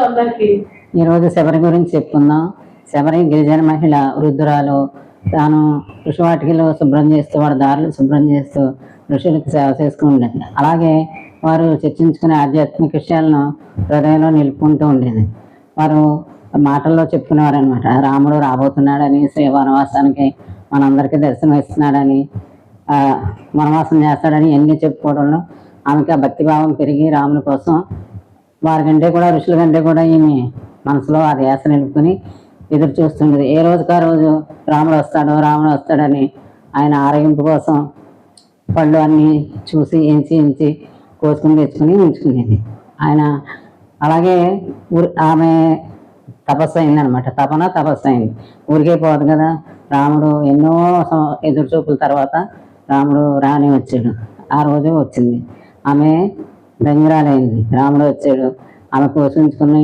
అందరికి. ఈరోజు శబరి గురించి చెప్పుకుందాం. శబరి గిరిజన మహిళ, వృద్ధురాలు. తాను ఋషివాటికలో శుభ్రం చేస్తూ, వారి దారులు శుభ్రం చేస్తూ ఋషులకు సేవ చేసుకుని ఉండేది. అలాగే వారు చర్చించుకునే ఆధ్యాత్మిక విషయాలను హృదయంలో నిలుపుకుంటూ ఉండేది. వారు మాటల్లో చెప్పుకునేవారు అనమాట. రాముడు రాబోతున్నాడని, శ్రీ వనవాసానికి మనందరికీ దర్శనం ఇస్తున్నాడని, వనవాసం చేస్తాడని ఎన్ని చెప్పుకోవడంలో ఆమెకి ఆ భక్తిభావం పెరిగి రాముని కోసం వారికంటే కూడా, ఋషుల కంటే కూడా ఈమె మనసులో ఆ ధ్యాస నిలుపుకొని ఎదురు చూస్తుండేది. ఏ రోజుకు ఆ రోజు రాముడు వస్తాడని ఆయన ఆరగింపు కోసం పళ్ళు అన్నీ చూసి ఎంచి కోసుకుని తెచ్చుకుని ఉంచుకునేది ఆయన. అలాగే ఆమె తపస్సు అయిందనమాట. తపస్సు అయింది. ఊరికే పోదు కదా. రాముడు ఎన్నో ఎదురు చూపుల తర్వాత రాముడు రాని వచ్చాడు. ఆ రోజు వచ్చింది. ఆమె ధన్యురాలైంది. రాముడు వచ్చాడు. ఆమె పోషించుకున్న